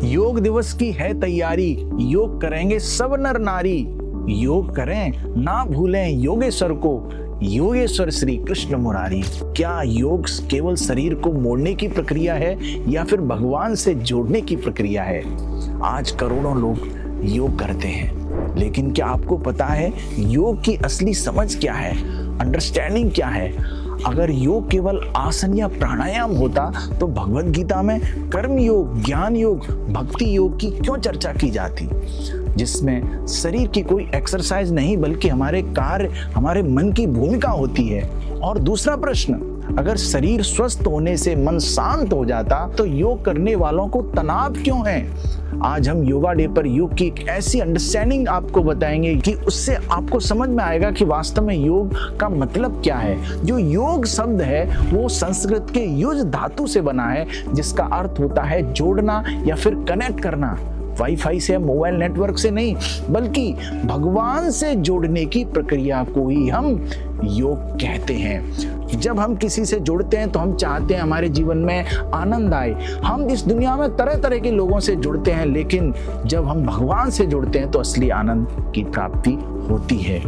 योग दिवस की है तैयारी, योग करेंगे सब नर नारी। योग करें ना भूलें योगेश्वर को, योगेश्वर श्री कृष्ण मुरारी। क्या योग केवल शरीर को मोड़ने की प्रक्रिया है या फिर भगवान से जोड़ने की प्रक्रिया है? आज करोड़ों लोग योग करते हैं, लेकिन क्या आपको पता है योग की असली समझ क्या है, अंडरस्टैंडिंग क्या है? अगर योग केवल आसन या प्राणायाम होता तो भगवत गीता में कर्म योग, ज्ञान योग, भक्ति योग की क्यों चर्चा की जाती, जिसमें शरीर की कोई एक्सरसाइज नहीं बल्कि हमारे कार्य, हमारे मन की भूमिका होती है। और दूसरा प्रश्न, अगर शरीर स्वस्थ होने से मन शांत हो जाता तो योग करने वालों को तनाव क्यों है? आज हम योगा डे पर योग की एक ऐसी अंडरस्टैंडिंग आपको बताएंगे कि उससे आपको समझ में आएगा कि वास्तव में योग का मतलब क्या है। जो योग शब्द है वो संस्कृत के युज धातु से बना है, जिसका अर्थ होता है जोड़ना या फिर कनेक्ट करना। वाईफाई से, मोबाइल नेटवर्क से नहीं, बल्कि भगवान से जोड़ने की प्रक्रिया को ही हम योग कहते हैं। जब हम किसी से जुड़ते हैं तो हम चाहते हैं हमारे जीवन में आनंद आए। हम इस दुनिया में तरह तरह के लोगों से जुड़ते हैं, लेकिन जब हम भगवान से जुड़ते हैं तो असली आनंद की प्राप्ति होती है।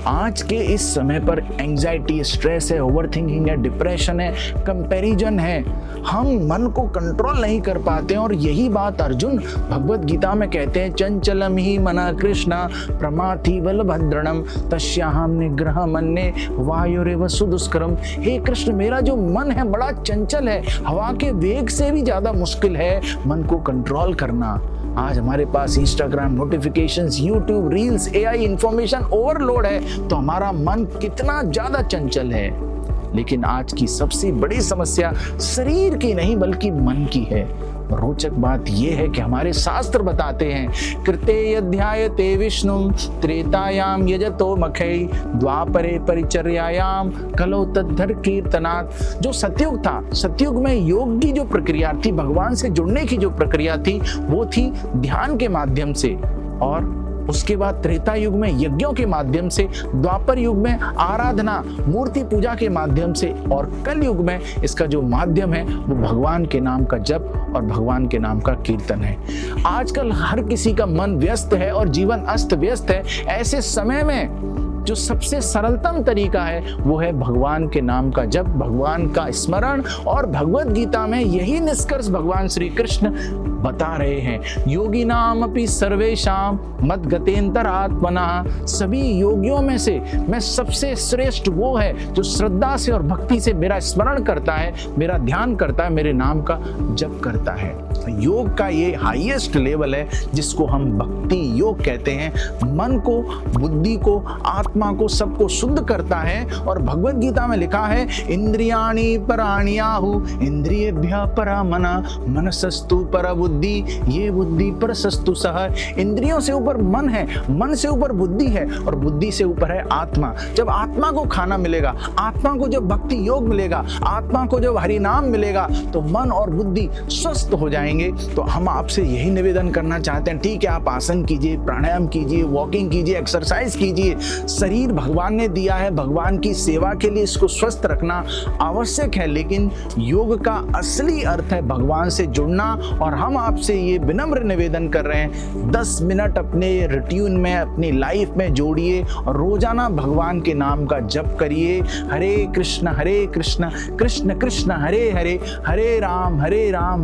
आज के इस समय पर एंजाइटी, स्ट्रेस है, ओवरथिंकिंग है, डिप्रेशन है, कंपैरिजन है, हम मन को कंट्रोल नहीं कर पाते हैं। और यही बात अर्जुन भगवत गीता में कहते हैं, चंचलम ही मना कृष्णा प्रमाथि बलभद्रणम तस्याहम निग्रह मन्ये वायुरेव सुदुष्करम। हे कृष्ण, मेरा जो मन है बड़ा चंचल है, हवा के वेग से भी ज्यादा मुश्किल है मन को कंट्रोल करना। आज हमारे पास Instagram notifications, YouTube reels, AI information overload है, तो हमारा मन कितना ज्यादा चंचल है। लेकिन आज की सबसे बड़ी समस्या शरीर की नहीं बल्कि मन की है। रोचक बात यह है कि हमारे शास्त्र बताते हैं, कृते अध्यायते विष्णु त्रेतायाम यजतो मखै द्वापरे परिचर्यायाम कलो तद्धर कीर्तनात्। जो सतयुग था, सतयुग में योग की जो प्रक्रिया थी, भगवान से जुड़ने की जो प्रक्रिया थी, वो थी ध्यान के माध्यम से, और उसके बाद त्रेता युग में यज्ञों के माध्यम से, द्वापर युग में आराधना, मूर्ति पूजा के माध्यम से, और कल युग में इसका जो माध्यम है वो भगवान के नाम का जप और भगवान के नाम का कीर्तन है। आजकल हर किसी का मन व्यस्त है और जीवन अस्त व्यस्त है। ऐसे समय में जो सबसे सरलतम तरीका है वो है भगवान के नाम का जप, भगवान का स्मरण। और भगवत गीता में यही निष्कर्ष भगवान श्री कृष्ण बता रहे हैं, योगी नाम अपि सर्वेशाम मद गतेंतर आत्मना। सभी योगियों में से मैं सबसे श्रेष्ठ वो है जो श्रद्धा से और भक्ति से मेरा स्मरण करता है, मेरा ध्यान करता है, मेरे नाम का जप करता है। योग का ये हाईएस्ट लेवल है जिसको हम भक्ति योग कहते हैं। मन को, बुद्धि को, आत्मा को, सबको शुद्ध करता है। और भगवत गीता में लिखा है, इंद्रियाणि पराण्याहु इंद्रियेभ्यः परा मना मनसस्तु पर बुद्धि ये बुद्धि पर सस्तु सह। इंद्रियों से ऊपर मन है, मन से ऊपर बुद्धि है, और बुद्धि से ऊपर है आत्मा। जब आत्मा को खाना मिलेगा, आत्मा को जब भक्ति योग मिलेगा, आत्मा को जब हरि नाम मिलेगा, तो मन और बुद्धि स्वस्थ हो जाएंगे। तो हम आपसे यही निवेदन करना चाहते हैं, ठीक है आप आसन कीजिए, प्राणायाम कीजिए, वॉकिंग कीजिए, एक्सरसाइज कीजिए। शरीर भगवान ने दिया है, भगवान की सेवा के लिए इसको स्वस्थ रखना आवश्यक है, लेकिन योग का असली अर्थ है भगवान से जुड़ना। और हम आपसे ये विनम्र निवेदन कर रहे हैं, 10 मिनट अपने रूटीन में, अपनी लाइफ में जोड़िए और रोजाना भगवान के नाम का जप करिए। हरे कृष्ण कृष्ण कृष्ण हरे हरे, हरे राम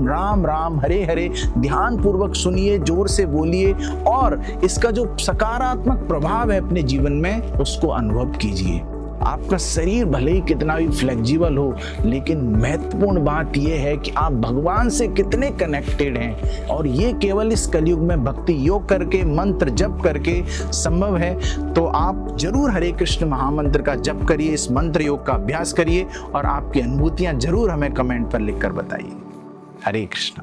राम राम हरे हरे। ध्यान पूर्वक सुनिए, जोर से बोलिए, और इसका जो सकारात्मक प्रभाव है अपने जीवन में उसको अनुभव कीजिए। आपका शरीर भले ही कितना भी फ्लेक्सिबल हो, लेकिन महत्वपूर्ण बात यह है कि आप भगवान से कितने कनेक्टेड हैं। और ये केवल इस कलयुग में भक्ति योग करके, मंत्र जप करके संभव है। तो आप जरूर हरे कृष्ण महामंत्र का जप करिए, इस मंत्र योग का अभ्यास करिए, और आपकी अनुभूतियां जरूर हमें कमेंट पर लिखकर बताइए। हरे कृष्ण।